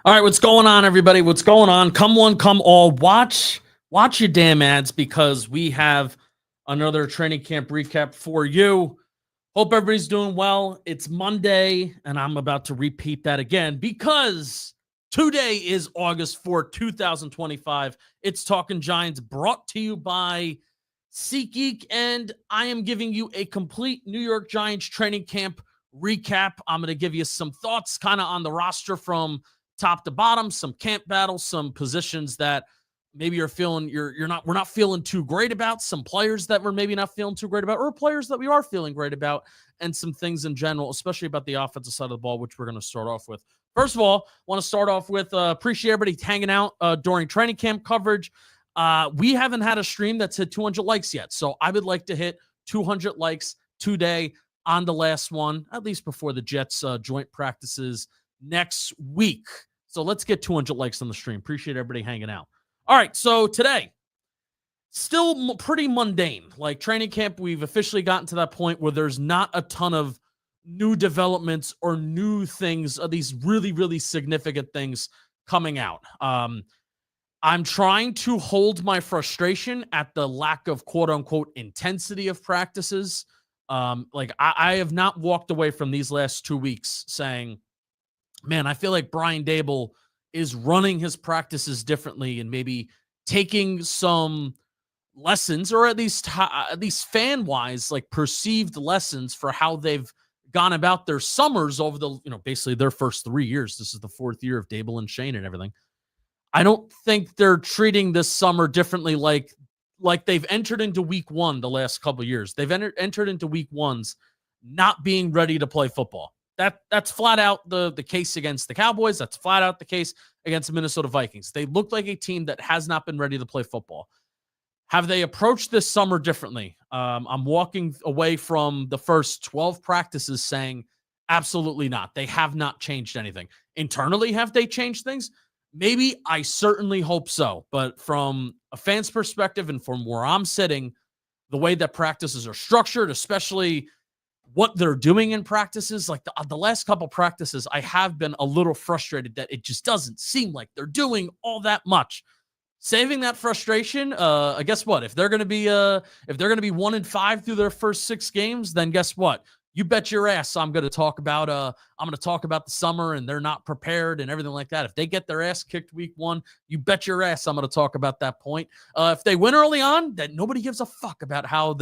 All right, what's going on, everybody? What's going on? Come one, come all. Watch your damn ads because we have another training camp recap for you. Hope everybody's doing well. It's Monday, and I'm about to repeat that again because today is August 4th, 2025. It's Talking Giants brought to you by SeatGeek, and I am giving you a complete New York Giants training camp recap. I'm going to give you some thoughts kind of on the roster from top to bottom, some camp battles, some positions that maybe you're feeling we're not feeling too great about, some players that we're maybe not feeling too great about, or players that we are feeling great about, and some things in general, especially about the offensive side of the ball, which we're going to start off with. First of all, want to start off with appreciate everybody hanging out during training camp coverage. We haven't had a stream that's hit 200 likes yet, so I would like to hit 200 likes today on the last one, at least before the Jets joint practices next week. So let's get 200 likes on the stream. Appreciate everybody hanging out. All right, so today, still pretty mundane. Like training camp, we've officially gotten to that point where there's not a ton of new developments or new things, these really, really significant things coming out. I'm trying to hold my frustration at the lack of quote unquote intensity of practices. I have not walked away from these last 2 weeks saying, man, I feel like Brian Daboll is running his practices differently and maybe taking some lessons, or at least fan wise, like perceived lessons for how they've gone about their summers over the, basically their first 3 years. This is the 4th year of Daboll and Shane and everything. I don't think they're treating this summer differently like they've entered into week one the last couple of years. They've entered into week ones not being ready to play football. That's flat out the case against the Cowboys. That's flat out the case against the Minnesota Vikings. They look like a team that has not been ready to play football. Have they approached this summer differently? I'm walking away from the first 12 practices saying absolutely not. They have not changed anything. Internally, have they changed things? Maybe. I certainly hope so. But from a fan's perspective and from where I'm sitting, the way that practices are structured, especially what they're doing in practices, like the last couple practices, I have been a little frustrated that it just doesn't seem like they're doing all that much. Saving that frustration, guess what? If they're going to be 1-5 through their first 6 games, then guess what? You bet your ass I'm going to talk about the summer and they're not prepared and everything like that. If they get their ass kicked week 1, you bet your ass I'm going to talk about that point. If they win early on, then nobody gives a fuck about how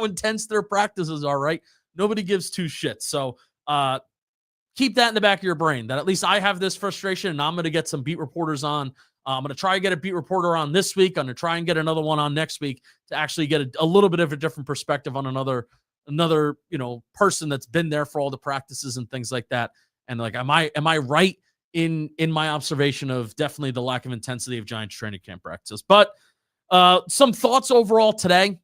intense their practices are, right? Nobody gives two shits. So keep that in the back of your brain, that at least I have this frustration and I'm going to get some beat reporters on. I'm going to try and get a beat reporter on this week. I'm going to try and get another one on next week to actually get a little bit of a different perspective on another person that's been there for all the practices and things like that. And like, am I right in my observation of definitely the lack of intensity of Giants training camp practices? But some thoughts overall today.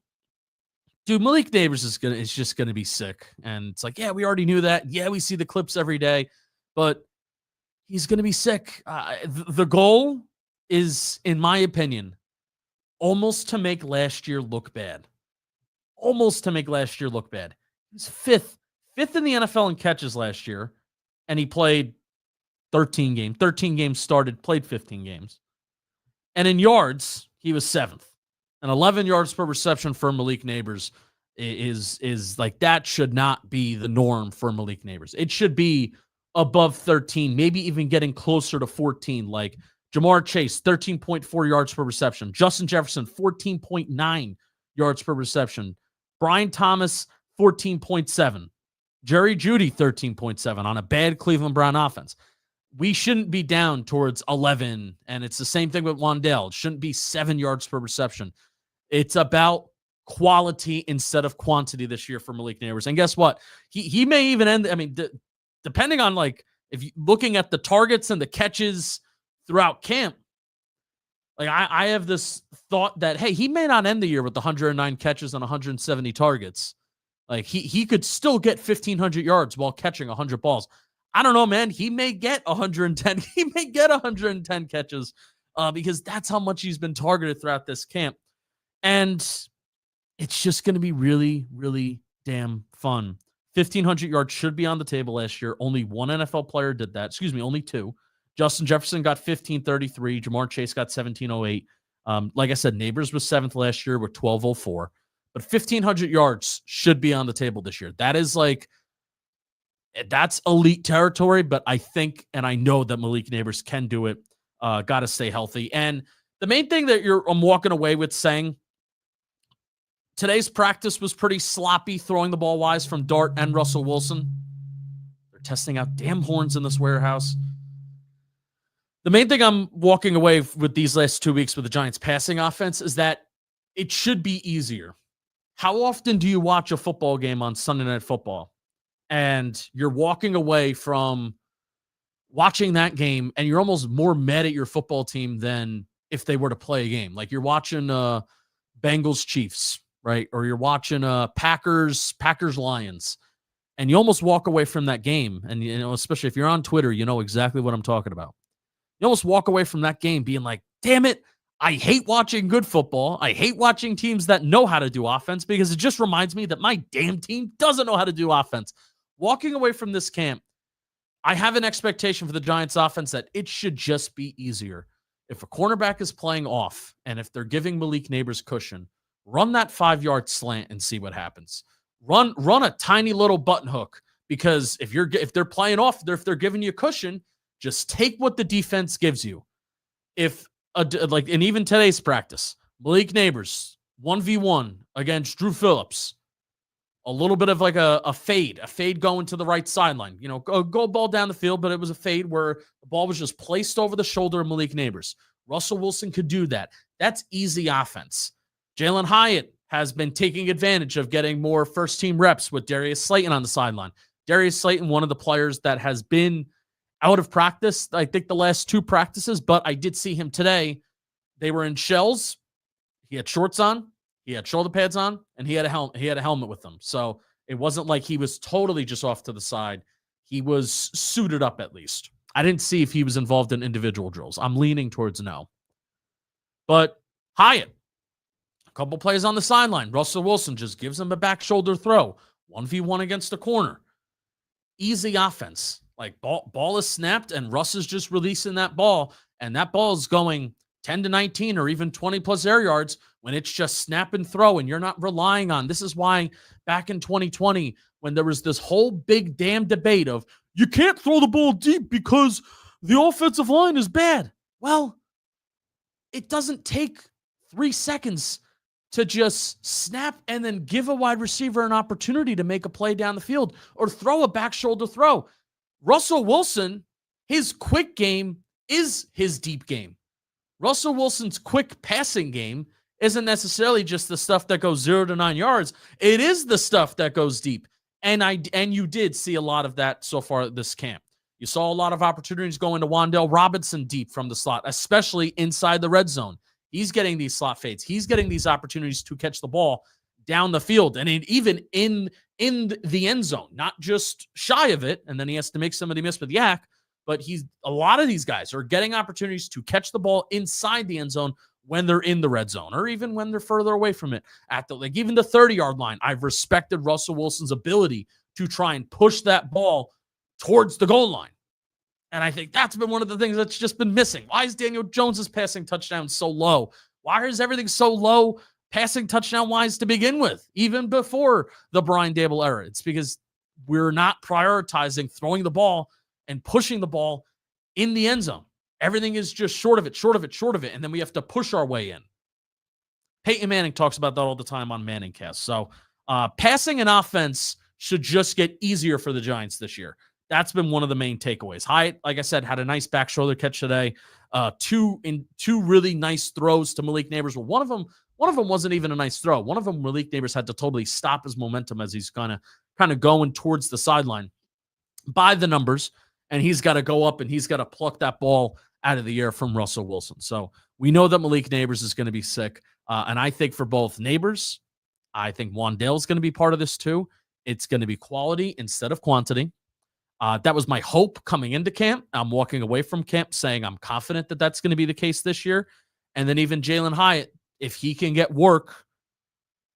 Dude, Malik Nabers is just gonna be sick. And it's like, yeah, we already knew that. Yeah, we see the clips every day, but he's gonna be sick. The goal is, in my opinion, almost to make last year look bad. Almost to make last year look bad. He was fifth in the NFL in catches last year, and he played 13 games. 13 games started, played 15 games. And in yards, he was 7th. And 11 yards per reception for Malik Nabers is like, that should not be the norm for Malik Nabers. It should be above 13, maybe even getting closer to 14. Like Jamar Chase, 13.4 yards per reception. Justin Jefferson, 14.9 yards per reception. Brian Thomas, 14.7. Jerry Jeudy, 13.7 on a bad Cleveland Brown offense. We shouldn't be down towards 11, and it's the same thing with Wan'Dale. It shouldn't be 7 yards per reception. It's about quality instead of quantity this year for Malik Nabers. And guess what? He may even end, depending on, like, if you looking at the targets and the catches throughout camp, like I have this thought that, hey, he may not end the year with 109 catches and 170 targets. Like he could still get 1,500 yards while catching 100 balls. I don't know, man. He may get 110. He may get 110 catches because that's how much he's been targeted throughout this camp. And it's just going to be really, really damn fun. 1,500 yards should be on the table last year. Only one NFL player did that. Excuse me, only 2. Justin Jefferson got 1533. Jamar Chase got 1708. Like I said, Nabers was 7th last year with 1204. But 1,500 yards should be on the table this year. That is that's elite territory, but I think and I know that Malik Nabers can do it. Got to stay healthy. And the main thing that I'm walking away with saying, today's practice was pretty sloppy throwing the ball wise from Dart and Russell Wilson. They're testing out damn horns in this warehouse. The main thing I'm walking away with these last 2 weeks with the Giants passing offense is that it should be easier. How often do you watch a football game on Sunday Night Football and you're walking away from watching that game and you're almost more mad at your football team than if they were to play a game? Like you're watching Bengals Chiefs, right? Or you're watching Packers Lions, and you almost walk away from that game. And, especially if you're on Twitter, you know exactly what I'm talking about. You almost walk away from that game being like, damn it, I hate watching good football. I hate watching teams that know how to do offense because it just reminds me that my damn team doesn't know how to do offense. Walking away from this camp, I have an expectation for the Giants offense that it should just be easier. If a cornerback is playing off and if they're giving Malik Nabers cushion, run that 5-yard slant and see what happens. Run a tiny little button hook, because if they're playing off, if they're giving you cushion, just take what the defense gives you. And even today's practice, Malik Nabers 1v1 against Drew Phillips. A little bit of like a fade going to the right sideline. Go ball down the field, but it was a fade where the ball was just placed over the shoulder of Malik Nabers. Russell Wilson could do that. That's easy offense. Jalen Hyatt has been taking advantage of getting more first-team reps with Darius Slayton on the sideline. Darius Slayton, one of the players that has been out of practice, I think the last 2 practices, but I did see him today. They were in shells. He had shorts on. He had shoulder pads on, and he had a helmet. He had a helmet with him, so it wasn't like he was totally just off to the side. He was suited up at least. I didn't see if he was involved in individual drills. I'm leaning towards no. But Hyatt, a couple plays on the sideline. Russell Wilson just gives him a back shoulder throw, 1v1 against the corner. Easy offense. Like ball is snapped, and Russ is just releasing that ball, and that ball is going 10 to 19 or even 20 plus air yards when it's just snap and throw and you're not relying on. This is why back in 2020, when there was this whole big damn debate of you can't throw the ball deep because the offensive line is bad. Well, it doesn't take 3 seconds to just snap and then give a wide receiver an opportunity to make a play down the field or throw a back shoulder throw. Russell Wilson, his quick game is his deep game. Russell Wilson's quick passing game isn't necessarily just the stuff that goes 0 to 9 yards. It is the stuff that goes deep. And you did see a lot of that so far this camp. You saw a lot of opportunities going to Wan'Dale Robinson deep from the slot, especially inside the red zone. He's getting these slot fades. He's getting these opportunities to catch the ball down the field and even in the end zone, not just shy of it. And then he has to make somebody miss with yak. But a lot of these guys are getting opportunities to catch the ball inside the end zone when they're in the red zone or even when they're further away from it even the 30-yard line. I've respected Russell Wilson's ability to try and push that ball towards the goal line. And I think that's been one of the things that's just been missing. Why is Daniel Jones's passing touchdown so low? Why is everything so low passing touchdown wise to begin with, even before the Brian Daboll era? It's because we're not prioritizing throwing the ball and pushing the ball in the end zone. Everything is just short of it. And then we have to push our way in. Peyton Manning talks about that all the time on Manningcast. So passing and offense should just get easier for the Giants this year. That's been one of the main takeaways. Hyatt, like I said, had a nice back shoulder catch today. Two really nice throws to Malik Nabers. Well, one of them wasn't even a nice throw. One of them, Malik Nabers had to totally stop his momentum as he's kind of going towards the sideline by the numbers. And he's got to go up and he's got to pluck that ball out of the air from Russell Wilson. So we know that Malik Nabers is going to be sick. And I think for both Nabers, I think Wan'Dale is going to be part of this too. It's going to be quality instead of quantity. That was my hope coming into camp. I'm walking away from camp saying I'm confident that that's going to be the case this year. And then even Jalen Hyatt, if he can get work,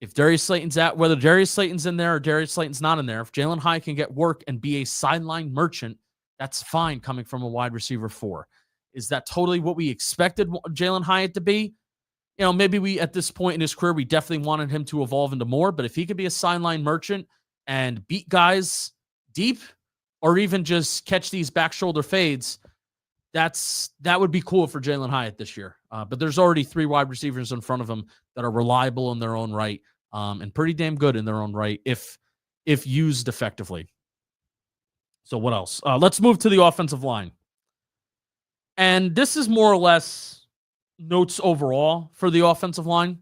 if Darius Slayton's whether Darius Slayton's in there or Darius Slayton's not in there, if Jalen Hyatt can get work and be a sideline merchant, That's fine coming from a wide receiver 4. Is that totally what we expected Jalen Hyatt to be? Maybe we, at this point in his career, we definitely wanted him to evolve into more, but if he could be a sideline merchant and beat guys deep or even just catch these back shoulder fades, that would be cool for Jalen Hyatt this year. But there's already 3 wide receivers in front of him that are reliable in their own right, and pretty damn good in their own right if used effectively. So what else? Let's move to the offensive line. And this is more or less notes overall for the offensive line.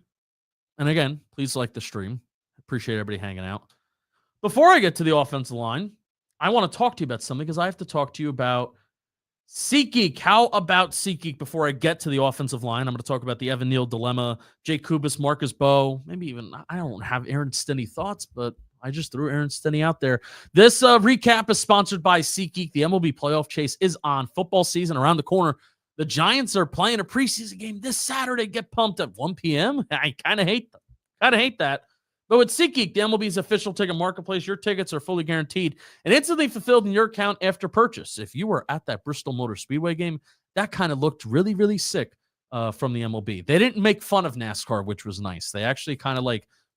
And again, please like the stream. Appreciate everybody hanging out. Before I get to the offensive line, I want to talk to you about something because I have to talk to you about SeatGeek. How about SeatGeek before I get to the offensive line? I'm going to talk about the Evan Neal dilemma, Jay Kubas, Marcus Bowe, maybe even, I don't have Aaron Stinney thoughts, but I just threw Aaron Stinney out there. This recap is sponsored by SeatGeek. The MLB playoff chase is on. Football season around the corner. The Giants are playing a preseason game this Saturday. Get pumped at 1 p.m. I kind of hate that. But with SeatGeek, the MLB's official ticket marketplace, your tickets are fully guaranteed and instantly fulfilled in your account after purchase. If you were at that Bristol Motor Speedway game, that kind of looked really, really sick from the MLB. They didn't make fun of NASCAR, which was nice. They actually kind of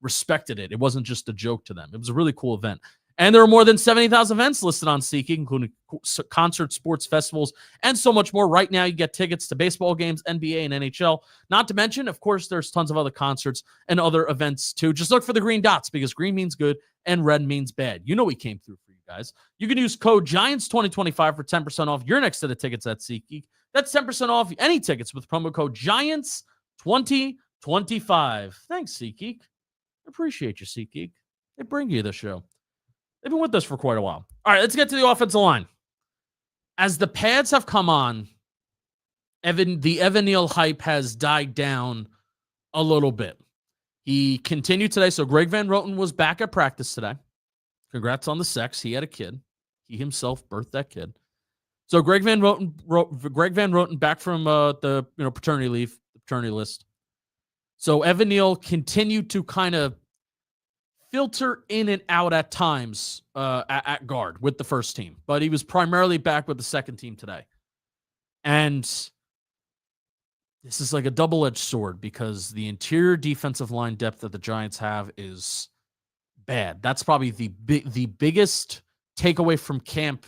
respected it. It wasn't just a joke to them. It was a really cool event. And there are more than 70,000 events listed on SeatGeek, including concerts, sports, festivals, and so much more. Right now, you get tickets to baseball games, NBA, and NHL. Not to mention, of course, there's tons of other concerts and other events, too. Just look for the green dots because green means good and red means bad. You know we came through for you guys. You can use code GIANTS2025 for 10% off your next set of tickets at SeatGeek. That's 10% off any tickets with promo code GIANTS2025. Thanks, SeatGeek. Appreciate you, SeatGeek. They bring you the show. They've been with us for quite a while. All right, let's get to the offensive line. As the pads have come on, the Evan Neal hype has died down a little bit. He continued today. So Greg Van Roten was back at practice today. Congrats on the sex. He had a kid. He himself birthed that kid. So Greg Van Roten back from the paternity leave, the paternity list. So Evan Neal continued to kind of filter in and out at times at guard with the first team, but he was primarily back with the second team today. And this is like a double-edged sword because the interior defensive line depth that the Giants have is bad. That's probably the biggest takeaway from camp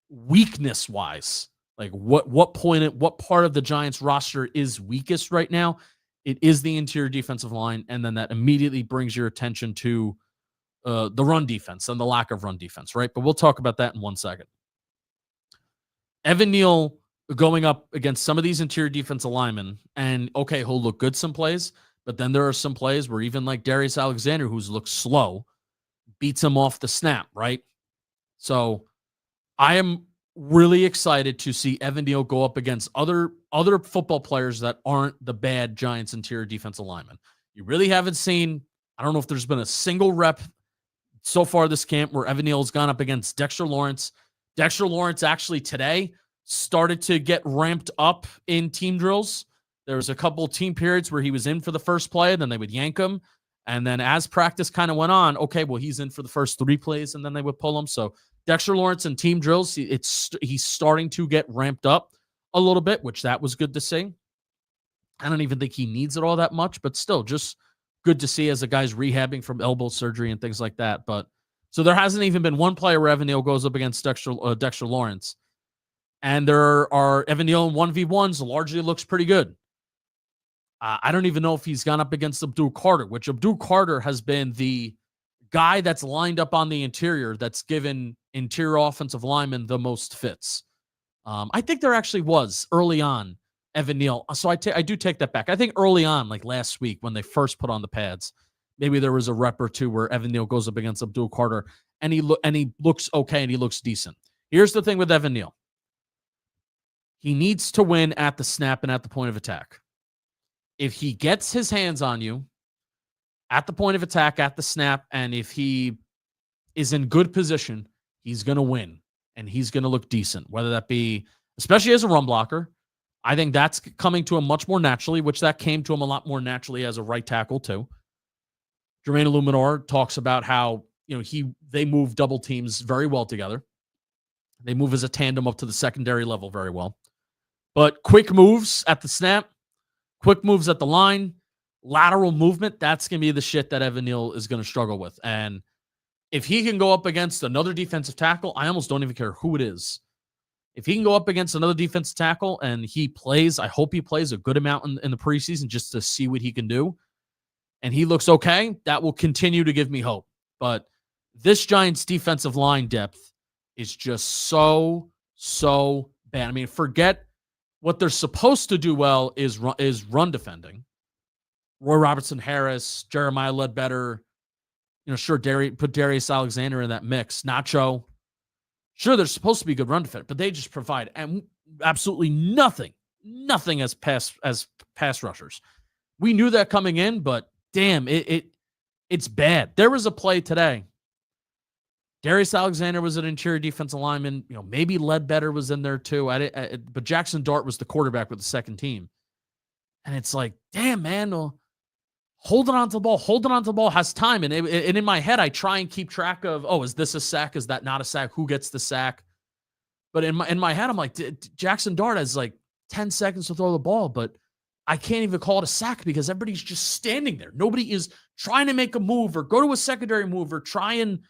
weakness-wise. Like what part of the Giants roster is weakest right now? It is the interior defensive line, and then that immediately brings your attention to the run defense and the lack of run defense, right? But we'll talk about that in 1 second. Evan Neal going up against some of these interior defensive linemen, and okay, he'll look good some plays, but then there are some plays where even like Darius Alexander, who's looked slow, beats him off the snap, right? So I am really excited to see Evan Neal go up against other football players that aren't the bad Giants interior defensive linemen. You really haven't seen, I don't know if there's been a single rep so far this camp where Evan Neal's gone up against Dexter Lawrence. Dexter Lawrence actually today started to get ramped up in team drills. There was a couple team periods where he was in for the first play, and then they would yank him. And then as practice kind of went on, okay, well, he's in for the first 3 plays, and then they would pull him. So Dexter Lawrence in team drills, he's starting to get ramped up a little bit, which that was good to see. I don't even think he needs it all that much, but still just good to see as a guy's rehabbing from elbow surgery and things like that. But so there hasn't even been one play where Evan Neal goes up against Dexter Lawrence. And there are Evan Neal in 1v1s, largely looks pretty good. I don't even know if he's gone up against Abdul Carter, which Abdul Carter has been the guy that's lined up on the interior that's given interior offensive linemen the most fits. I think there actually was early on Evan Neal. So I do take that back. I think early on, like last week when they first put on the pads, maybe there was a rep or two where Evan Neal goes up against Abdul Carter and he looks okay and he looks decent. Here's the thing with Evan Neal. He needs to win at the snap and at the point of attack. If he gets his hands on you at the point of attack, at the snap, and if he is in good position, he's going to win and he's going to look decent, whether that be, especially as a run blocker. I think that's coming to him much more naturally, which that came to him a lot more naturally as a right tackle too. Jermaine Illuminor talks about how, they move double teams very well together. They move as a tandem up to the secondary level very well. But quick moves at the snap, quick moves at the line, lateral movement, that's going to be the shit that Evan Neal is going to struggle with. And if he can go up against another defensive tackle, I almost don't even care who it is. If he can go up against another defensive tackle and he plays, I hope he plays a good amount in the preseason just to see what he can do, and he looks okay, that will continue to give me hope. But this Giants defensive line depth is just so bad. I mean, forget what they're supposed to do well is run defending. Roy Robertson Harris, Jeremiah Ledbetter, sure, put Darius Alexander in that mix. Nacho. Sure, they're supposed to be good run defense, but they just provide absolutely nothing as pass rushers. We knew that coming in, but damn, it's bad. There was a play today. Darius Alexander was an interior defensive lineman. Maybe Ledbetter was in there too. But Jackson Dart was the quarterback with the second team. And it's like, damn, man, holding on to the ball has time. And in my head, I try and keep track of, is this a sack? Is that not a sack? Who gets the sack? But in my head, I'm like, Jackson Dart has like 10 seconds to throw the ball, but I can't even call it a sack because everybody's just standing there. Nobody is trying to make a move or go to a secondary move or try and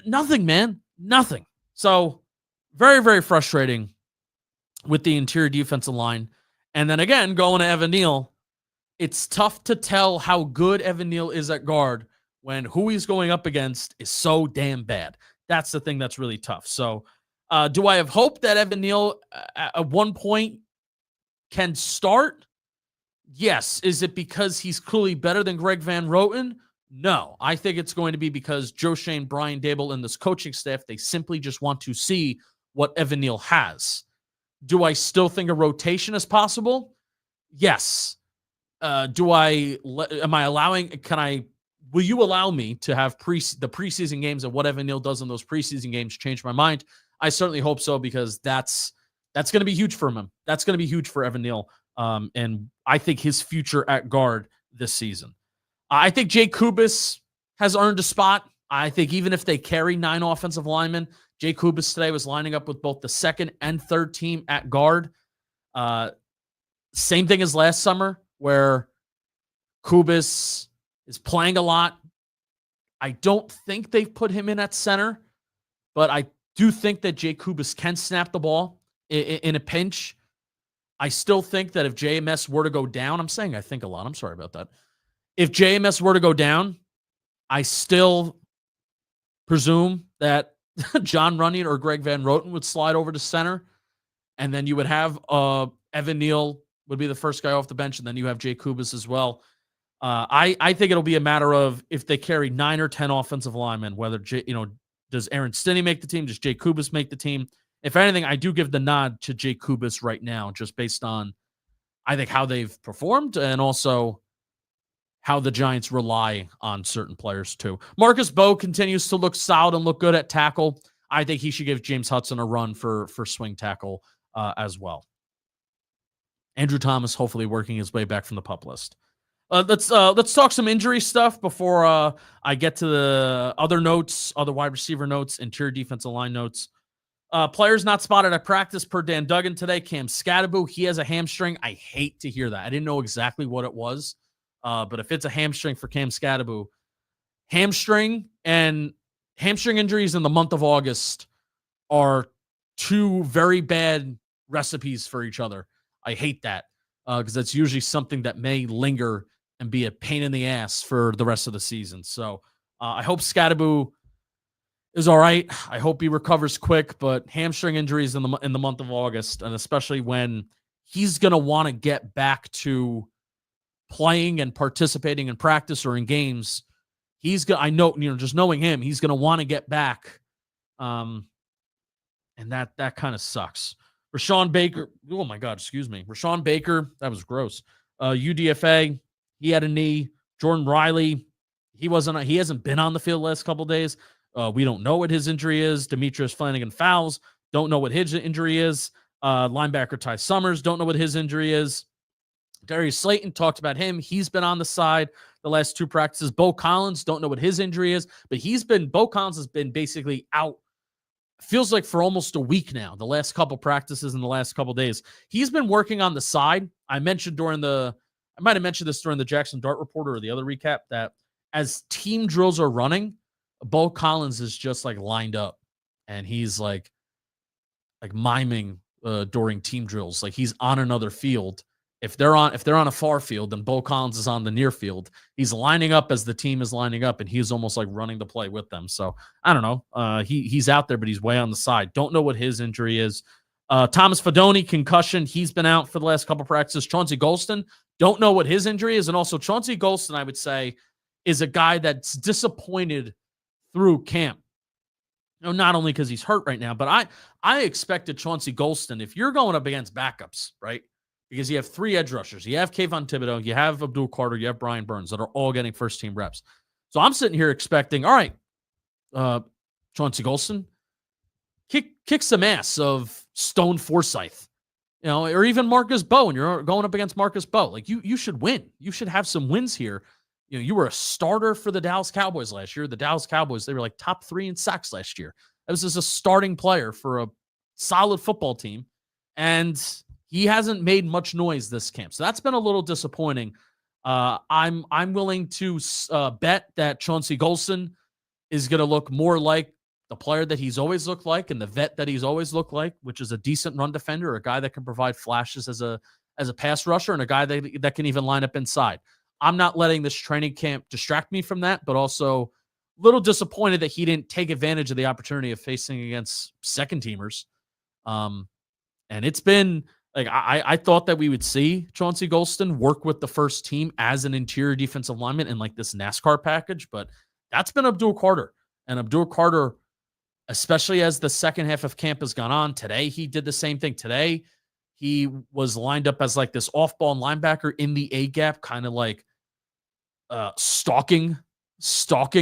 nothing, man. Nothing. So very, very frustrating with the interior defensive line. And then again, going to Evan Neal, it's tough to tell how good Evan Neal is at guard when who he's going up against is so damn bad. That's the thing that's really tough. So do I have hope that Evan Neal at one point can start? Yes. Is it because he's clearly better than Greg Van Roten? No. I think it's going to be because Joe Shane, Brian Dable, and this coaching staff, they simply just want to see what Evan Neal has. Do I still think a rotation is possible? Yes. Will you allow me to have the preseason games and what Evan Neal does in those preseason games change my mind? I certainly hope so, because that's going to be huge for him. That's going to be huge for Evan Neal. And I think his future at guard this season. I think Jay Kubis has earned a spot. I think even if they carry 9 offensive linemen, Jay Kubis today was lining up with both the second and third team at guard. Same thing as last summer, where Kubis is playing a lot. I don't think they've put him in at center, but I do think that Jay Kubis can snap the ball in a pinch. I still think that if JMS were to go down, I'm saying I think a lot. I'm sorry about that. If JMS were to go down, I still presume that John Runyon or Greg Van Roten would slide over to center, and then you would have Evan Neal would be the first guy off the bench, and then you have Jay Kubis as well. I think it'll be a matter of if they carry 9 or 10 offensive linemen, whether does Aaron Stinney make the team? Does Jay Kubis make the team? If anything, I do give the nod to Jay Kubis right now, just based on, I think, how they've performed and also how the Giants rely on certain players too. Marcus Bowe continues to look solid and look good at tackle. I think he should give James Hudson a run for swing tackle as well. Andrew Thomas hopefully working his way back from the PUP list. Let's talk some injury stuff before I get to the other notes, other wide receiver notes, interior defensive line notes. Players not spotted at practice per Dan Duggan today. Cam Skattebo, he has a hamstring. I hate to hear that. I didn't know exactly what it was, but if it's a hamstring for Cam Skattebo, hamstring injuries in the month of August are 2 very bad recipes for each other. I hate that because that's usually something that may linger and be a pain in the ass for the rest of the season. So I hope Skattebo is all right. I hope he recovers quick, but hamstring injuries in the month of August, and especially when he's going to want to get back to playing and participating in practice or in games, I know, just knowing him, he's going to want to get back. And that kind of sucks. Rashawn Baker. Oh my God. Excuse me. Rashawn Baker. That was gross. UDFA. He had a knee. Jordan Riley. He hasn't been on the field the last couple of days. We don't know what his injury is. Demetrius Flanagan-Fowles. Don't know what his injury is. Linebacker Ty Summers. Don't know what his injury is. Darius Slayton, talked about him. He's been on the side the last 2 practices. Bo Collins, don't know what his injury is, but Bo Collins has been basically out feels like for almost a week now, the last couple practices and the last couple days, he's been working on the side. I might have mentioned this during the Jackson Dart Reporter or the other recap, that as team drills are running, Bo Collins is just like lined up and he's like miming during team drills. Like he's on another field. If they're on a far field, then Bo Collins is on the near field. He's lining up as the team is lining up, and he's almost like running the play with them. So I don't know. He's out there, but he's way on the side. Don't know what his injury is. Thomas Fidone, concussion. He's been out for the last couple practices. Chauncey Golston, don't know what his injury is. And also Chauncey Golston, I would say, is a guy that's disappointed through camp. You know, not only because he's hurt right now, but I expected Chauncey Golston, if you're going up against backups, right? Because you have 3 edge rushers. You have Kayvon Thibodeau, you have Abdul Carter, you have Brian Burns that are all getting first-team reps. So I'm sitting here expecting, all right, Chauncey Golston, kick some ass of Stone Forsythe, you know, or even Marcus Bowe, and you're going up against Marcus Bowe. Like, you should win. You should have some wins here. You know, you were a starter for the Dallas Cowboys last year. The Dallas Cowboys, they were like top 3 in sacks last year. That was just a starting player for a solid football team. And he hasn't made much noise this camp. So that's been a little disappointing. I'm willing to bet that Chauncey Golston is going to look more like the player that he's always looked like and the vet that he's always looked like, which is a decent run defender, a guy that can provide flashes as a pass rusher, and a guy that can even line up inside. I'm not letting this training camp distract me from that, but also a little disappointed that he didn't take advantage of the opportunity of facing against second teamers. And it's been like, I thought that we would see Chauncey Golston work with the first team as an interior defensive lineman in like this NASCAR package, but that's been Abdul Carter. And Abdul Carter, especially as the second half of camp has gone on, today he did the same thing. Today he was lined up as like this off-ball linebacker in the A gap, kind of like stalking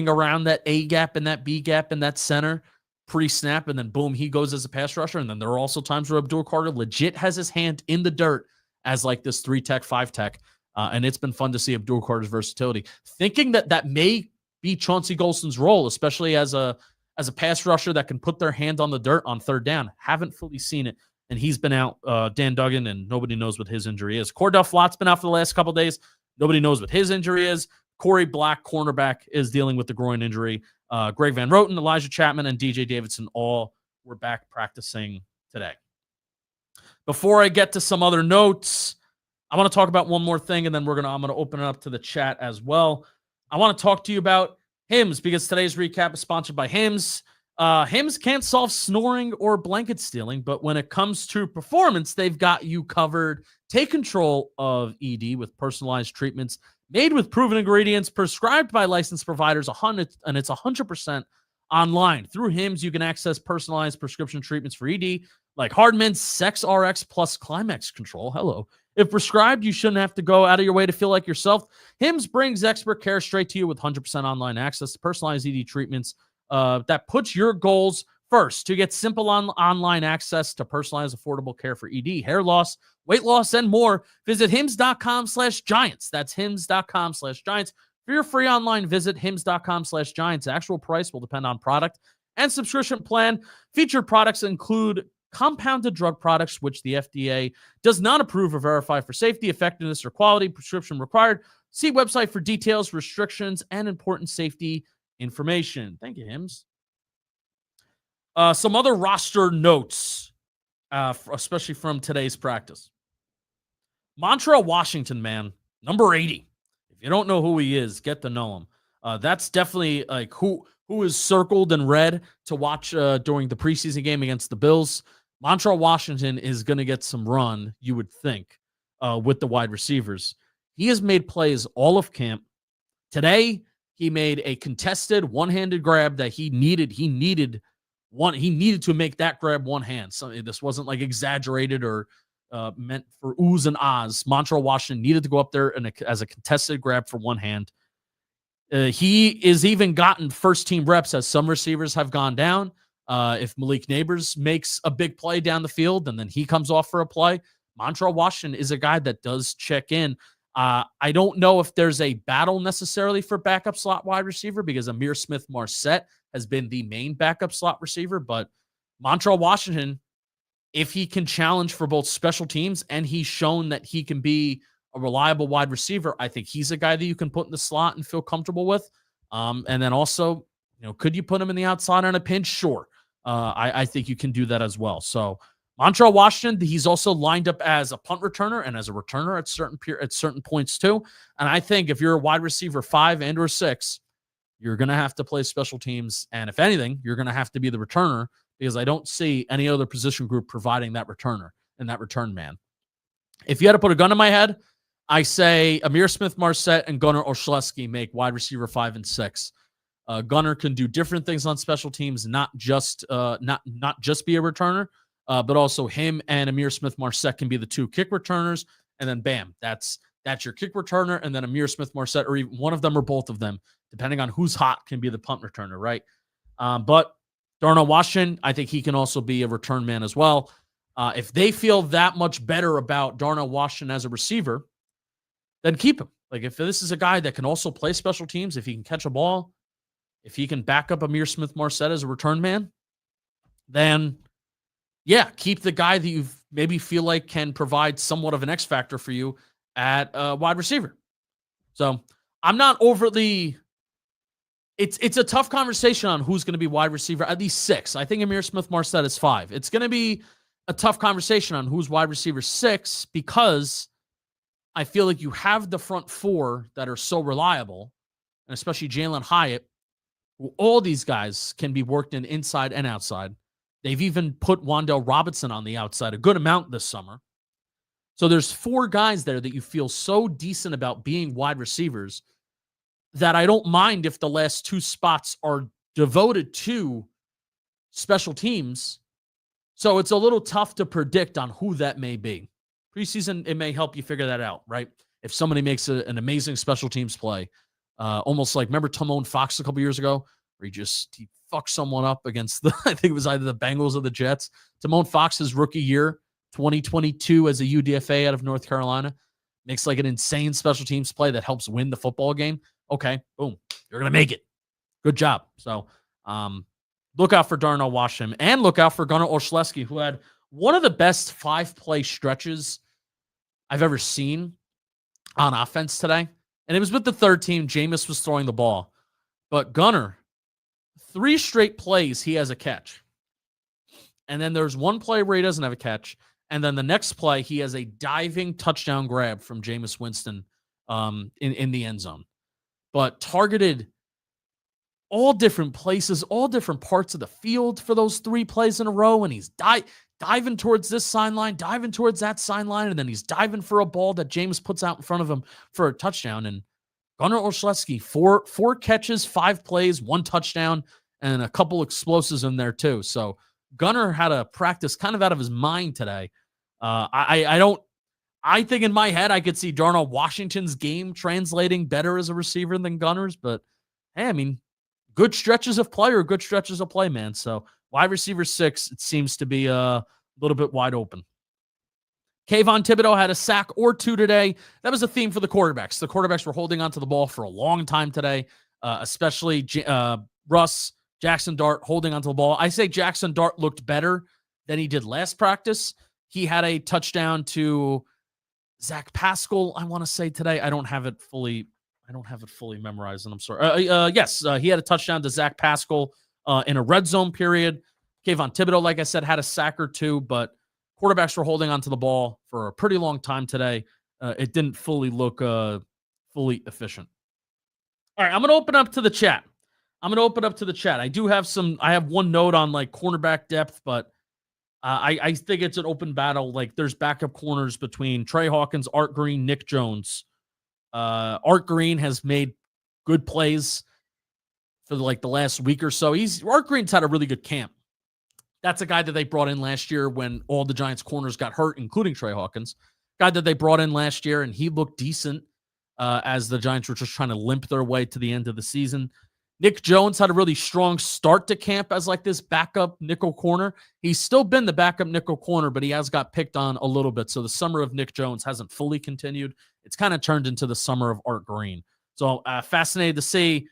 around that A gap and that B gap and that center pre-snap, and then boom, he goes as a pass rusher. And then there are also times where Abdul Carter legit has his hand in the dirt as like this 3-tech, 5-tech. And it's been fun to see Abdul Carter's versatility. Thinking that may be Chauncey Golston's role, especially as a pass rusher that can put their hand on the dirt on third down. Haven't fully seen it. And he's been out, Dan Duggan, and nobody knows what his injury is. Cordell Flott's been out for the last couple of days. Nobody knows what his injury is. Corey Black, cornerback, is dealing with the groin injury. Greg Van Roten, Elijah Chapman, and DJ Davidson all were back practicing today. Before I get to some other notes, I want to talk about one more thing, and then I'm going to open it up to the chat as well. I want to talk to you about Hims, because today's recap is sponsored by Hims. Hims can't solve snoring or blanket stealing, but when it comes to performance, they've got you covered. Take control of ED with personalized treatments made with proven ingredients, prescribed by licensed providers, and it's 100% online. Through Hims, you can access personalized prescription treatments for ED, like Hardmin's Sex RX Plus Climax Control. Hello. If prescribed, you shouldn't have to go out of your way to feel like yourself. Hims brings expert care straight to you with 100% online access to personalized ED treatments that puts your goals first. To get simple online access to personalized, affordable care for ED, hair loss, weight loss, and more, visit hims.com/giants. That's hims.com/giants. For your free online visit, hims.com/giants. Actual price will depend on product and subscription plan. Featured products include compounded drug products, which the FDA does not approve or verify for safety, effectiveness, or quality. Prescription required. See website for details, restrictions, and important safety information. Thank you, Hims. Some other roster notes, especially from today's practice. Montrell Washington, man, number 80. If you don't know who he is, get to know him. That's definitely like who is circled in red to watch during the preseason game against the Bills. Montrell Washington is going to get some run, you would think, with the wide receivers. He has made plays all of camp. Today, he made a contested one-handed grab that he needed. He needed to make that grab one hand. So this wasn't like exaggerated or meant for oohs and ahs. Montrell Washington needed to go up there as a contested grab for one hand. He is even gotten first-team reps as some receivers have gone down. If Malik Nabers makes a big play down the field and then he comes off for a play, Montrell Washington is a guy that does check in. I don't know if there's a battle necessarily for backup slot wide receiver, because Amir Smith-Marset has been the main backup slot receiver, but Montreal Washington, if he can challenge for both special teams and he's shown that he can be a reliable wide receiver, I think he's a guy that you can put in the slot and feel comfortable with. And then also, could you put him in the outside on a pinch? Sure. I think you can do that as well. So Montreal Washington, he's also lined up as a punt returner and as a returner at certain points too. And I think if you're a wide receiver 5 and or 6, you're going to have to play special teams. And if anything, you're going to have to be the returner, because I don't see any other position group providing that returner and that return man. If you had to put a gun in my head, I say Amir Smith-Marset and Gunnar Olszewski make wide receiver 5 and 6. Gunnar can do different things on special teams, not just be a returner, but also him and Amir Smith-Marset can be the 2 kick returners, and then bam, that's your kick returner, and then Amir Smith-Marset, or even one of them or both of them, depending on who's hot, can be the punt returner, right? But Darnell Washington, I think he can also be a return man as well. If they feel that much better about Darnell Washington as a receiver, then keep him. Like, if this is a guy that can also play special teams, if he can catch a ball, if he can back up Amir Smith-Marset as a return man, then yeah, keep the guy that you maybe feel like can provide somewhat of an X factor for you at wide receiver. So I'm not overly... It's a tough conversation on who's going to be wide receiver, at least 6. I think Amir Smith-Marset is 5. It's going to be a tough conversation on who's wide receiver 6, because I feel like you have the front 4 that are so reliable, and especially Jalen Hyatt, who all these guys can be worked in inside and outside. They've even put Wan'Dale Robinson on the outside a good amount this summer. So there's 4 guys there that you feel so decent about being wide receivers that I don't mind if the last 2 spots are devoted to special teams. So it's a little tough to predict on who that may be. Preseason, it may help you figure that out, right? If somebody makes an amazing special teams play, almost like, remember Timon Fox a couple years ago, where he fucked someone up against I think it was either the Bengals or the Jets. Timon Fox's rookie year, 2022, as a UDFA out of North Carolina, makes like an insane special teams play that helps win the football game. Okay, boom, you're going to make it. Good job. So look out for Darnell Washington, and look out for Gunnar Olszewski, who had one of the best 5-play stretches I've ever seen on offense today. And it was with the third team. Jameis was throwing the ball. But Gunnar, 3 straight plays, he has a catch. And then there's one play where he doesn't have a catch. And then the next play, he has a diving touchdown grab from Jameis Winston in the end zone. But targeted all different places, all different parts of the field for those 3 plays in a row. And he's diving towards this sideline, diving towards that sideline, and then he's diving for a ball that James puts out in front of him for a touchdown. And Gunnar Olszewski, 4 catches, 5 plays, 1 touchdown, and a couple explosives in there too. So Gunnar had a practice kind of out of his mind today. I think in my head, I could see Darnell Washington's game translating better as a receiver than Gunnar's, but hey, I mean, good stretches of play are good stretches of play, man. So wide receiver 6, it seems to be a little bit wide open. Kayvon Thibodeau had a sack or 2 today. That was a theme for the quarterbacks. The quarterbacks were holding onto the ball for a long time today, especially Russ, Jackson Dart holding onto the ball. I say Jackson Dart looked better than he did last practice. He had a touchdown to Zach Pascal, I want to say today. I don't have it fully memorized, and I'm sorry. Yes, he had a touchdown to Zach Pascal in a red zone period. Kayvon Thibodeau, like I said, had a sack or 2, but quarterbacks were holding onto the ball for a pretty long time today. It didn't fully look fully efficient. All right, I'm going to open up to the chat. I have one note on like cornerback depth, but I think it's an open battle. Like, there's backup corners between Trey Hawkins, Art Green, Nick Jones. Art Green has made good plays for like the last week or so. Art Green's had a really good camp. That's a guy that they brought in last year when all the Giants corners got hurt, including Trey Hawkins. Guy that they brought in last year, and he looked decent as the Giants were just trying to limp their way to the end of the season. Nick Jones had a really strong start to camp as like this backup nickel corner. He's still been the backup nickel corner, but he has got picked on a little bit. So the summer of Nick Jones hasn't fully continued. It's kind of turned into the summer of Art Green. So fascinated to see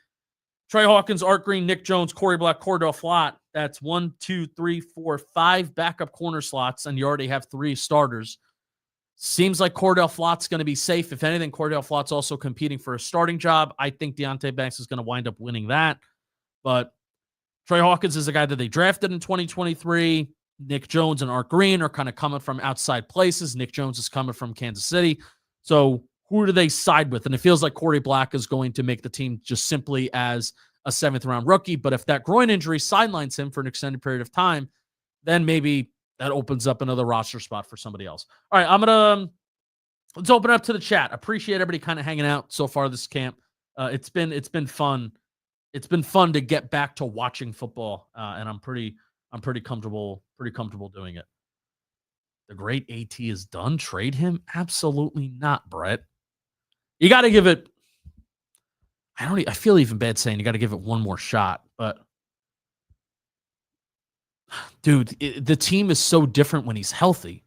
Trey Hawkins, Art Green, Nick Jones, Corey Black, Cordell Flott That's 1, 2, 3, 4, 5 backup corner slots, and you already have 3 starters. Seems like Cordell Flott's going to be safe. If anything, Cordell Flott's also competing for a starting job. I think Deonte Banks is going to wind up winning that. But Trey Hawkins is a guy that they drafted in 2023. Nick Jones and Art Green are kind of coming from outside places. Nick Jones is coming from Kansas City. So who do they side with? And it feels like Corey Black is going to make the team just simply as a 7th-round rookie. But if that groin injury sidelines him for an extended period of time, then maybe that opens up another roster spot for somebody else. All right, let's open up to the chat. Appreciate everybody kind of hanging out so far this camp. It's been fun. It's been fun to get back to watching football, and I'm pretty comfortable doing it. The great AT is done. Trade him? Absolutely not, Brett. You got to give it. I feel even bad saying you got to give it one more shot, but dude, the team is so different when he's healthy.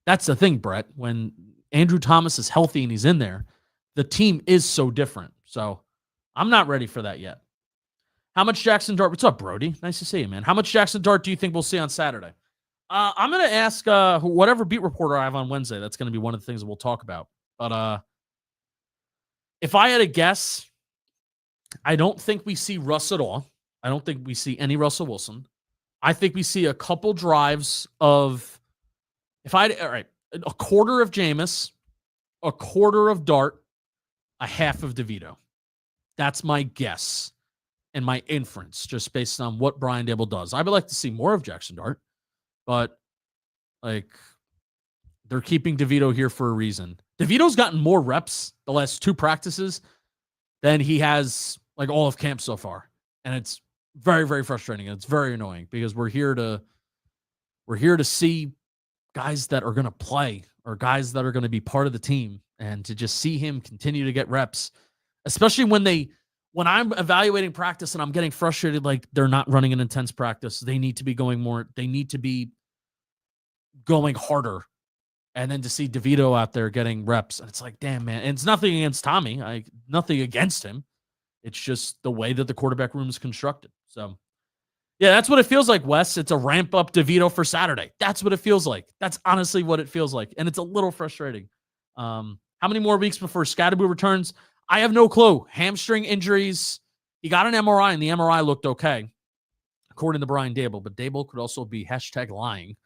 That's the thing, Brett. When Andrew Thomas is healthy and he's in there, the team is so different. So I'm not ready for that yet. How much Jackson Dart? What's up, Brody? Nice to see you, man. How much Jackson Dart do you think we'll see on Saturday? I'm going to ask whatever beat reporter I have on Wednesday. That's going to be one of the things that we'll talk about. But if I had a guess, I don't think we see Russ at all. I don't think we see any Russell Wilson. I think we see a couple drives of, a quarter of Jameis, a quarter of Dart, a half of DeVito. That's my guess and my inference, just based on what Brian Dable does. I would like to see more of Jackson Dart, but they're keeping DeVito here for a reason. DeVito's gotten more reps the last 2 practices than he has all of camp so far. And it's very, very frustrating. And it's very annoying because we're here to see guys that are going to play or guys that are going to be part of the team, and to just see him continue to get reps, especially when I'm evaluating practice and I'm getting frustrated, they're not running an intense practice. They need to be going more. They need to be going harder. And then to see DeVito out there getting reps, and it's like, damn, man. And it's nothing against Tommy. Nothing against him. It's just the way that the quarterback room is constructed. So, yeah, that's what it feels like, Wes. It's a ramp-up DeVito for Saturday. That's what it feels like. That's honestly what it feels like. And it's a little frustrating. How many more weeks before Skattebo returns? I have no clue. Hamstring injuries. He got an MRI, and the MRI looked okay, according to Brian Dable. But Dable could also be #lying.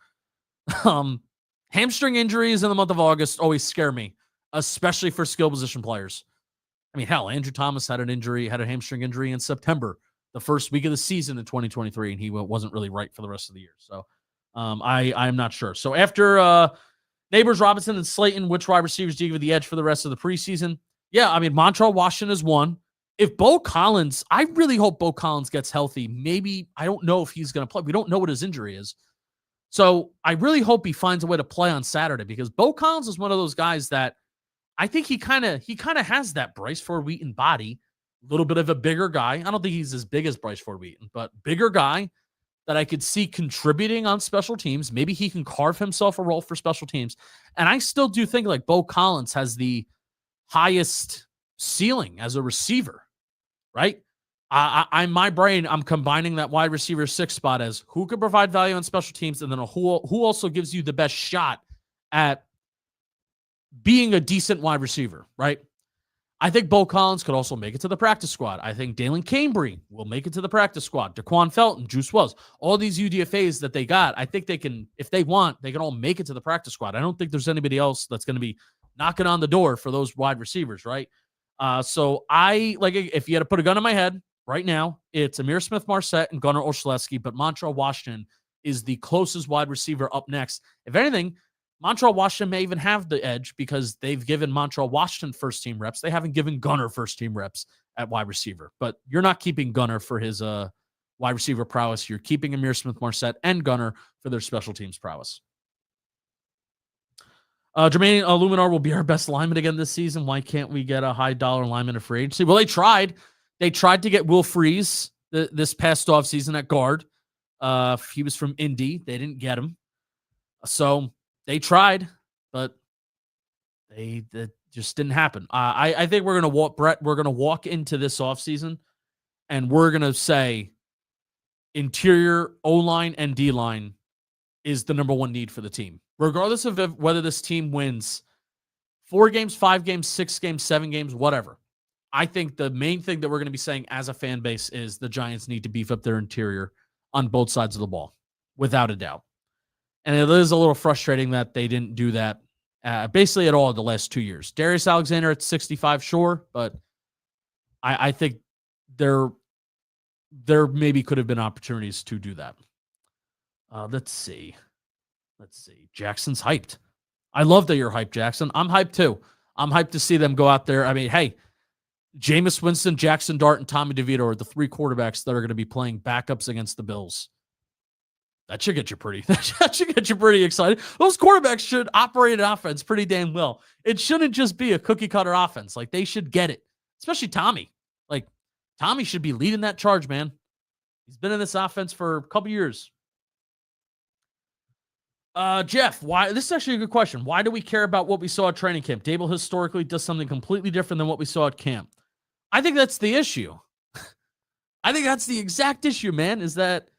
Hamstring injuries in the month of August always scare me, especially for skill position players. I mean, hell, Andrew Thomas had a hamstring injury in September, the first week of the season in 2023, and he wasn't really right for the rest of the year. So I'm not sure. So after Nabers, Robinson, and Slayton, which wide receivers do you give the edge for the rest of the preseason? Yeah, I mean, Montrell Washington is one. If Bo Collins, I really hope Bo Collins gets healthy. Maybe, I don't know if he's going to play. We don't know what his injury is. So I really hope he finds a way to play on Saturday, because Bo Collins is one of those guys that I think he kind of has that Bryce Ford Wheaton body, a little bit of a bigger guy. I don't think he's as big as Bryce Ford Wheaton, but bigger guy that I could see contributing on special teams. Maybe he can carve himself a role for special teams. And I still do think Bo Collins has the highest ceiling as a receiver, right? I'm my brain, I'm combining that wide receiver 6 spot as who can provide value on special teams, and then who also gives you the best shot at being a decent wide receiver, right? I think Bo Collins could also make it to the practice squad. I think Dalen Cambry will make it to the practice squad. Daquan Felton, Juice Wells, all these UDFAs that they got, I think they can, if they want, they can all make it to the practice squad. I don't think there's anybody else that's going to be knocking on the door for those wide receivers, right? So if you had to put a gun in my head right now, it's Amir Smith-Marset and Gunnar Olszewski, but Montrell Washington is the closest wide receiver up next. If anything, Montrell Washington may even have the edge because they've given Montrell Washington first-team reps. They haven't given Gunnar first-team reps at wide receiver. But you're not keeping Gunnar for his wide receiver prowess. You're keeping Amir Smith-Marset and Gunnar for their special teams prowess. Jermaine Luminar will be our best lineman again this season. Why can't we get a high-dollar lineman of free agency? Well, they tried. They tried to get Will Freeze this past offseason at guard. He was from Indy. They didn't get him. So they tried, but that just didn't happen. I think we're going to walk into this offseason, and we're going to say, interior O-line and D-line is the number one need for the team. Regardless of whether this team wins 4 games, 5 games, 6 games, 7 games, whatever. I think the main thing that we're going to be saying as a fan base is the Giants need to beef up their interior on both sides of the ball, without a doubt. And it is a little frustrating that they didn't do that basically at all the last 2 years. Darius Alexander at 65, sure, but I think there maybe could have been opportunities to do that. Let's see. Jackson's hyped. I love that you're hyped, Jackson. I'm hyped too. I'm hyped to see them go out there. I mean, hey, Jameis Winston, Jackson Dart, and Tommy DeVito are the 3 quarterbacks that are going to be playing backups against the Bills. That should get you pretty excited. Those quarterbacks should operate an offense pretty damn well. It shouldn't just be a cookie cutter offense. Like, they should get it, especially Tommy. Like, Tommy should be leading that charge, man. He's been in this offense for a couple years. Jeff, why? This is actually a good question. Why do we care about what we saw at training camp? Dable historically does something completely different than what we saw at camp. I think that's the issue. I think that's the exact issue, man, is that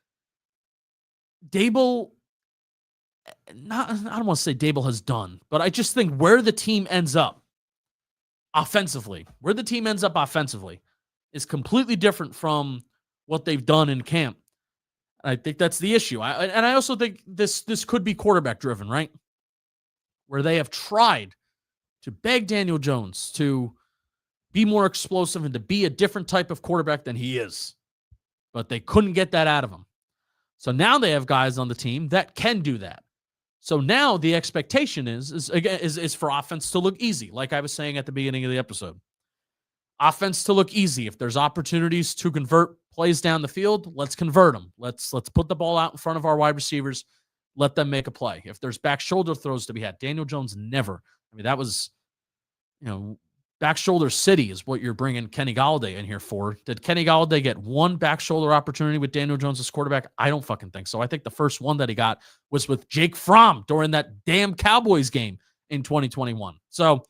Dable, I don't want to say Dable has done, but I just think where the team ends up offensively is completely different from what they've done in camp. I think that's the issue. I also think this could be quarterback driven, right? Where they have tried to beg Daniel Jones to be more explosive and to be a different type of quarterback than he is. But they couldn't get that out of him. So now they have guys on the team that can do that. So now the expectation is for offense to look easy, like I was saying at the beginning of the episode. Offense to look easy. If there's opportunities to convert plays down the field, let's convert them. Let's put the ball out in front of our wide receivers. Let them make a play. If there's back shoulder throws to be had, Daniel Jones never. I mean, that was, back shoulder city is what you're bringing Kenny Golladay in here for. Did Kenny Golladay get one back shoulder opportunity with Daniel Jones as quarterback? I don't fucking think so. I think the first one that he got was with Jake Fromm during that damn Cowboys game in 2021. So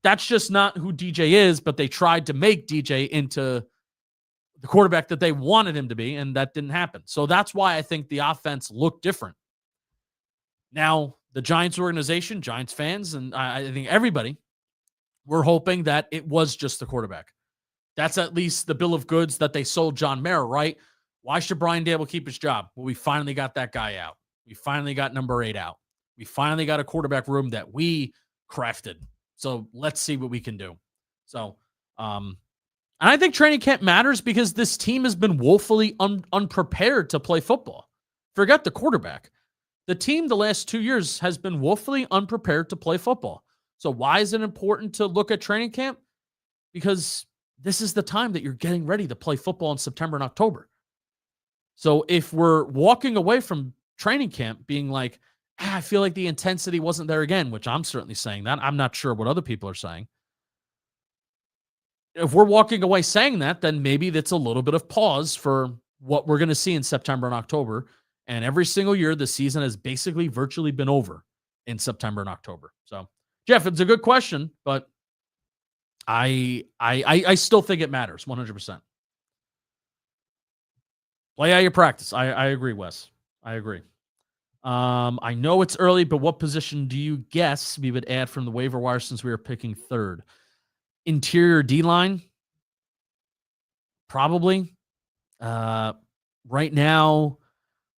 that's just not who DJ is, but they tried to make DJ into the quarterback that they wanted him to be, and that didn't happen. So that's why I think the offense looked different. Now, the Giants organization, Giants fans, and I think everybody, we're hoping that it was just the quarterback. That's at least the bill of goods that they sold John Mara, right? Why should Brian Dable keep his job? Well, we finally got that guy out. We finally got number 8 out. We finally got a quarterback room that we crafted. So let's see what we can do. So, and I think training camp matters because this team has been woefully unprepared to play football. Forget the quarterback. The team the last 2 years has been woefully unprepared to play football. So why is it important to look at training camp? Because this is the time that you're getting ready to play football in September and October. So if we're walking away from training camp being like, I feel like the intensity wasn't there again, which I'm certainly saying that. I'm not sure what other people are saying. If we're walking away saying that, then maybe that's a little bit of pause for what we're going to see in September and October. And every single year, the season has basically virtually been over in September and October. So, Jeff, it's a good question, but I still think it matters 100%. Play out your practice. I agree, Wes. I agree. I know it's early, but what position do you guess we would add from the waiver wire since we were picking 3rd? Interior D-line? Probably. Right now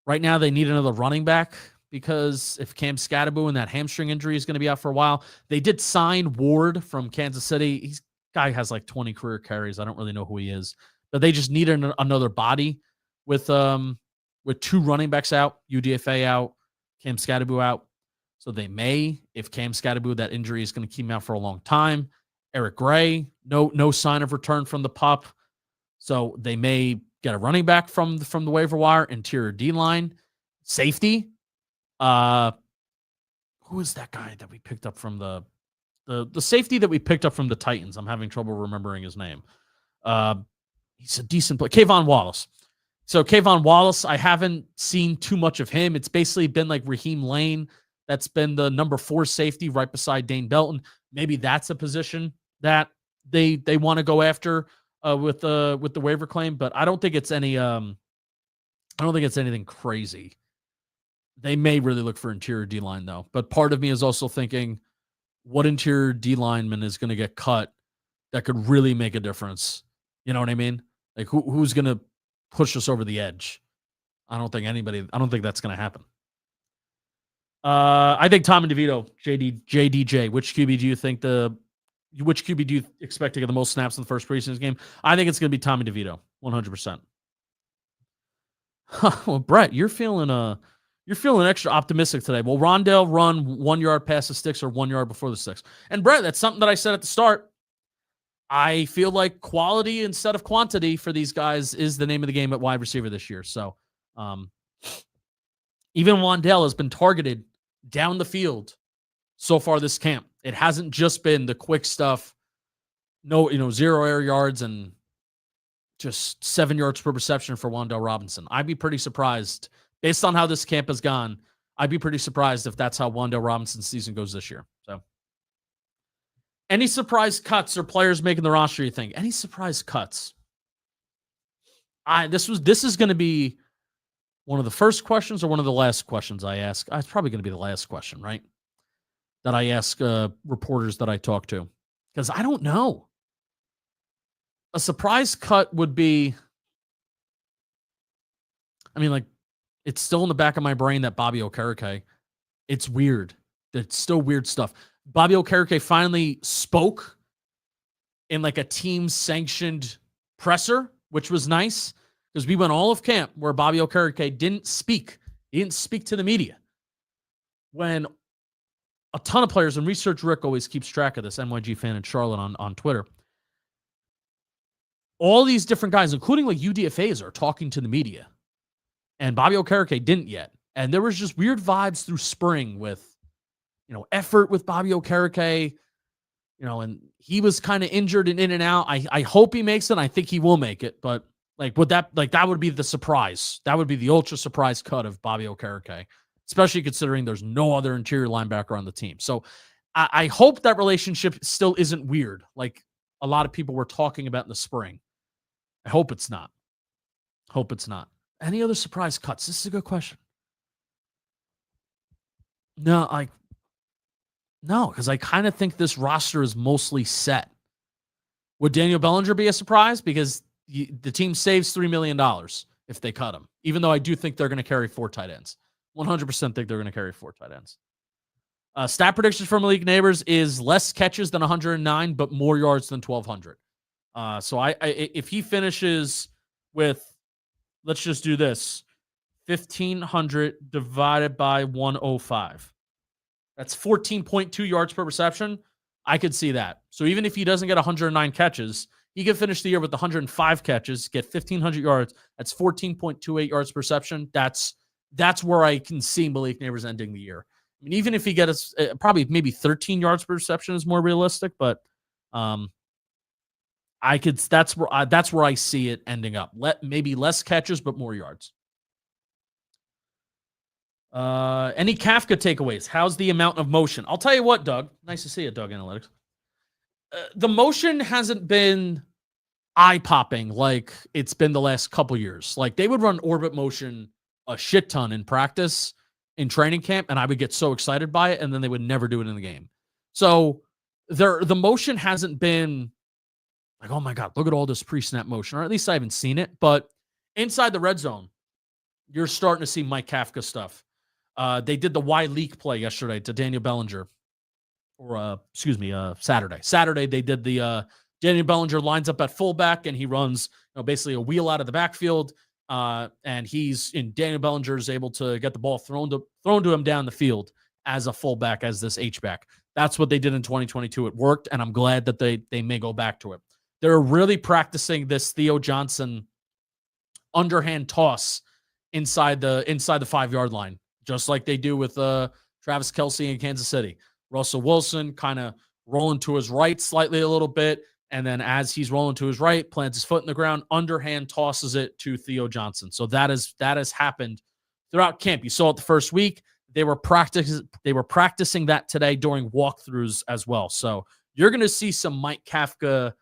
they need another running back because if Cam Skattebo and that hamstring injury is going to be out for a while. They did sign Ward from Kansas City. Guy has like 20 career carries. I don't really know who he is, but they just needed another body with 2 running backs out, UDFA out, Cam Skattebo out. So they may, if Cam Skattebo, that injury is going to keep him out for a long time. Eric Gray, no sign of return from the pup. So they may get a running back from the waiver wire, interior D-line, safety. Who is that guy that we picked up from the safety that we picked up from the Titans? I'm having trouble remembering his name. He's a decent player. Kayvon Wallace. So Kayvon Wallace, I haven't seen too much of him. It's basically been like Raheem Lane. That's been the number 4 safety right beside Dane Belton. Maybe that's a position that they want to go after with the waiver claim, but I don't think it's any I don't think it's anything crazy. They may really look for interior D-line, though. But part of me is also thinking, what interior D-lineman is going to get cut that could really make a difference? You know what I mean? Like, who's going to push us over the edge? I don't think that's going to happen. I think Tom and DeVito, JDJ. Which QB do you expect to get the most snaps in the first preseason game? I think it's going to be Tom and DeVito, 100%. Well, Brett, you're feeling extra optimistic today. Will Rondale run 1 yard past the sticks or 1 yard before the sticks? And Brett, that's something that I said at the start. I feel like quality instead of quantity for these guys is the name of the game at wide receiver this year. So, even Wandale has been targeted down the field so far this camp. It hasn't just been the quick stuff, 0 air yards and just 7 yards per reception for Wan'Dale Robinson. I'd be pretty surprised, based on how this camp has gone, I'd be pretty surprised if that's how Wan'Dale Robinson's season goes this year. So, any surprise cuts or players making the roster, you think? Any surprise cuts? This is going to be one of the first questions or one of the last questions I ask. It's probably going to be the last question, right? That I ask reporters that I talk to. Because I don't know. A surprise cut would be, it's still in the back of my brain that Bobby Okereke. It's weird. It's still weird stuff. Bobby Okereke finally spoke in like a team-sanctioned presser, which was nice. Because we went all of camp where Bobby Okereke didn't speak. He didn't speak to the media. When a ton of players, and Research Rick always keeps track of this, NYG fan in Charlotte on Twitter, all these different guys, including like UDFAs, are talking to the media. And Bobby Okereke didn't yet. And there was just weird vibes through spring with, effort with Bobby Okereke, and he was kind of injured and in and out. I hope he makes it. I think he will make it, but that would be the surprise. That would be the ultra surprise cut of Bobby Okereke, especially considering there's no other interior linebacker on the team. So I hope that relationship still isn't weird, like a lot of people were talking about in the spring. I hope it's not. Any other surprise cuts? This is a good question. No, because I kind of think this roster is mostly set. Would Daniel Bellinger be a surprise? Because the team saves $3 million if they cut him, even though I do think they're going to carry 4 tight ends. 100% think they're going to carry 4 tight ends. Stat predictions from Malik Nabers is less catches than 109, but more yards than 1,200. So if he finishes with, let's just do this, 1,500 divided by 105. That's 14.2 yards per reception. I could see that. So even if he doesn't get 109 catches, he could finish the year with 105 catches, get 1,500 yards. That's 14.28 yards per reception. That's where I can see Malik Nabers ending the year. I mean, even if he gets probably maybe 13 yards per reception is more realistic, but that's where I see it ending up. Maybe less catches, but more yards. Any Kafka takeaways? How's the amount of motion? I'll tell you what, Doug. Nice to see you, Doug Analytics. The motion hasn't been eye-popping like it's been the last couple years. Like, they would run orbit motion a shit ton in practice, in training camp, and I would get so excited by it, and then they would never do it in the game. So the motion hasn't been like, oh my God, look at all this pre-snap motion, or at least I haven't seen it. But inside the red zone, you're starting to see Mike Kafka stuff. They did the Y leak play yesterday to Daniel Bellinger. Saturday. Saturday, they did the Daniel Bellinger lines up at fullback, and he runs basically a wheel out of the backfield. And Daniel Bellinger is able to get the ball thrown to him down the field as a fullback, as this H-back. That's what they did in 2022. It worked, and I'm glad that they may go back to it. They're really practicing this Theo Johnson underhand toss inside the 5-yard line, just like they do with Travis Kelce in Kansas City. Russell Wilson kind of rolling to his right slightly a little bit, and then as he's rolling to his right, plants his foot in the ground, underhand tosses it to Theo Johnson. So that has happened throughout camp. You saw it the first week. They were practicing that today during walkthroughs as well. So you're going to see some Mike Kafka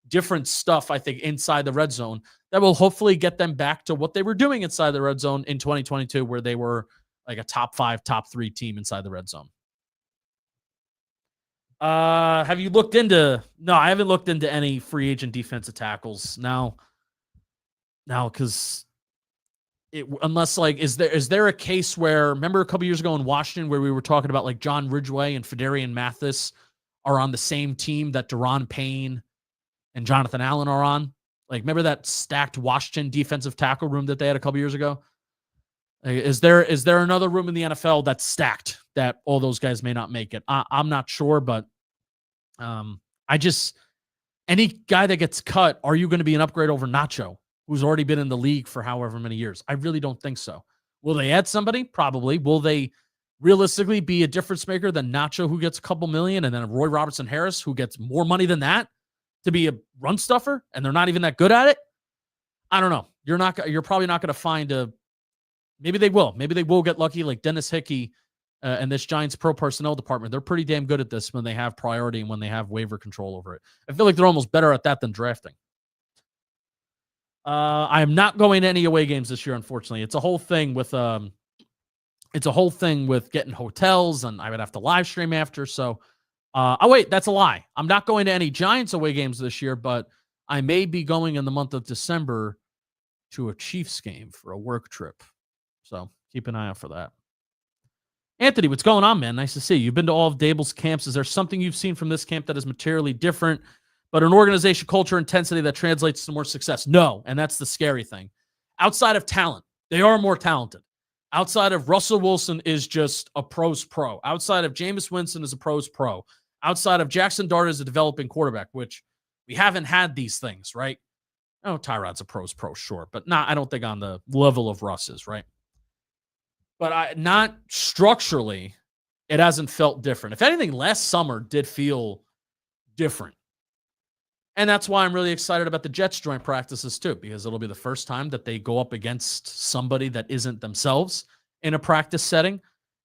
different stuff, I think, inside the red zone that will hopefully get them back to what they were doing inside the red zone in 2022, where they were like a top 5, top 3 team inside the red zone. Have you looked into? No, I haven't looked into any free agent defensive tackles now, because unless like, is there a case where, remember a couple years ago in Washington where we were talking about like John Ridgeway and Fedarian Mathis are on the same team that Daron Payne and Jonathan Allen are on? Like, remember that stacked Washington defensive tackle room that they had a couple years ago? Is there another room in the NFL that's stacked that all those guys may not make it? I'm not sure, but any guy that gets cut, are you going to be an upgrade over Nacho, who's already been in the league for however many years? I really don't think so. Will they add somebody? Probably. Will they realistically be a difference maker than Nacho, who gets a couple million, and then Roy Robertson Harris, who gets more money than that to be a run stuffer, and they're not even that good at it? I don't know. You're probably not going to find a. Maybe they will. Maybe they will get lucky, like Dennis Hickey and this Giants pro personnel department. They're pretty damn good at this when they have priority and when they have waiver control over it. I feel like they're almost better at that than drafting. I am not going to any away games this year, unfortunately. It's a whole thing with getting hotels, and I would have to live stream after. So, wait, that's a lie. I'm not going to any Giants away games this year, but I may be going in the month of December to a Chiefs game for a work trip. So keep an eye out for that. Anthony, what's going on, man? Nice to see you. You've been to all of Dable's camps. Is there something you've seen from this camp that is materially different, but an organization, culture, intensity that translates to more success? No, and that's the scary thing. Outside of talent, they are more talented. Outside of Russell Wilson is just a pro's pro. Outside of Jameis Winston is a pro's pro. Outside of Jackson Dart is a developing quarterback, which we haven't had these things, right? Oh, Tyrod's a pro's pro, sure, but I don't think on the level of Russ is, right? But not structurally, it hasn't felt different. If anything, last summer did feel different. And that's why I'm really excited about the Jets joint practices too, because it'll be the first time that they go up against somebody that isn't themselves in a practice setting.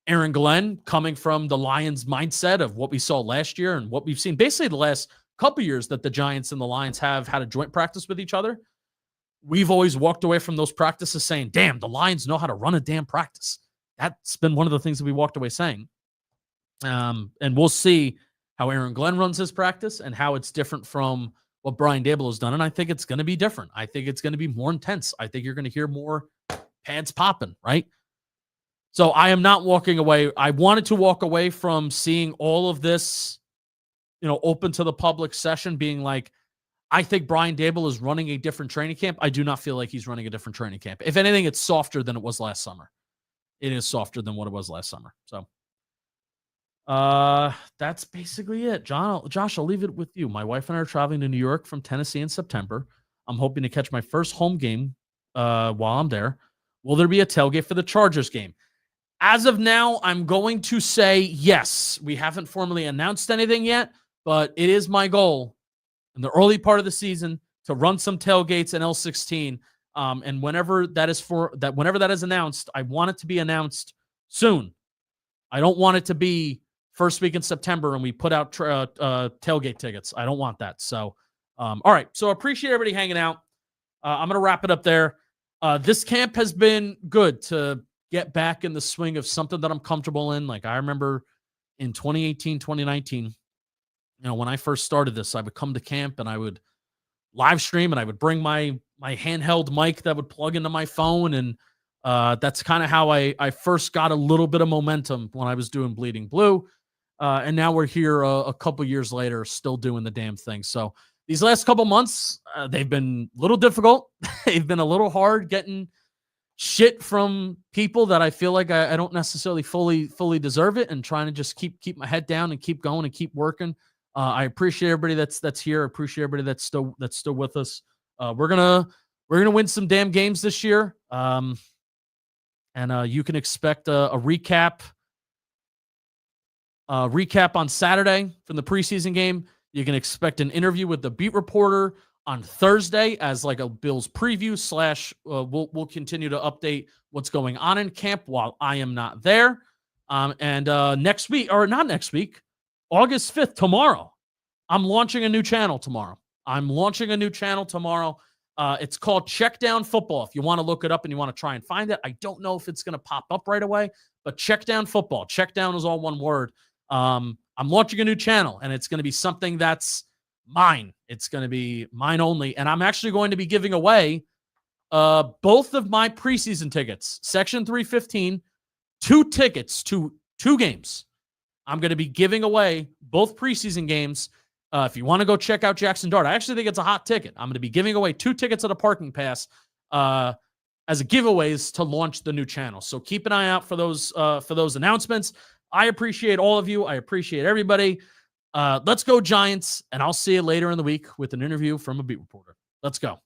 Aaron Glenn, coming from the Lions mindset of what we saw last year and what we've seen basically the last couple years that the Giants and the Lions have had a joint practice with each other. We've always walked away from those practices saying, damn, the Lions know how to run a damn practice. That's been one of the things that we walked away saying. And we'll see how Aaron Glenn runs his practice and how it's different from what Brian Daboll has done. And I think it's going to be different. I think it's going to be more intense. I think you're going to hear more pads popping, right? So I am not walking away. I wanted to walk away from seeing all of this, open to the public session being like, I think Brian Daboll is running a different training camp. I do not feel like he's running a different training camp. If anything, it's softer than it was last summer. It is softer than what it was last summer. So that's basically it. Josh, I'll leave it with you. My wife and I are traveling to New York from Tennessee in September. I'm hoping to catch my first home game while I'm there. Will there be a tailgate for the Chargers game? As of now, I'm going to say yes. We haven't formally announced anything yet, but it is my goal in the early part of the season to run some tailgates in L16. And whenever that is announced, I want it to be announced soon. I don't want it to be first week in September and we put out tailgate tickets. I don't want that. So, all right. So appreciate everybody hanging out. I'm going to wrap it up there. This camp has been good to get back in the swing of something that I'm comfortable in. Like I remember in 2018, 2019, when I first started this, I would come to camp and I would live stream and I would bring my handheld mic that would plug into my phone. And that's kind of how I first got a little bit of momentum when I was doing Bleeding Blue. And now we're here a couple years later, still doing the damn thing. So these last couple months, they've been a little difficult. They've been a little hard getting shit from people that I feel like I don't necessarily fully deserve it, and trying to just keep my head down and keep going and keep working. I appreciate everybody that's here. I appreciate everybody that's still with us. We're gonna win some damn games this year. And you can expect a recap on Saturday from the preseason game. You can expect an interview with the beat reporter on Thursday as like a Bills preview / we'll continue to update what's going on in camp while I am not there. And next week, or not next week, August 5th, tomorrow, I'm launching a new channel tomorrow. It's called Check Down Football. If you want to look it up and you want to try and find it, I don't know if it's going to pop up right away, but Check Down Football. Check Down is all one word. I'm launching a new channel, and it's going to be something that's mine. It's going to be mine only, and I'm actually going to be giving away both of my preseason tickets, Section 315, 2 tickets to 2 games. I'm going to be giving away both preseason games. If you want to go check out Jackson Dart, I actually think it's a hot ticket. I'm going to be giving away 2 tickets at a parking pass as a giveaways to launch the new channel. So keep an eye out for those announcements. I appreciate all of you. I appreciate everybody. Let's go Giants, and I'll see you later in the week with an interview from a beat reporter. Let's go.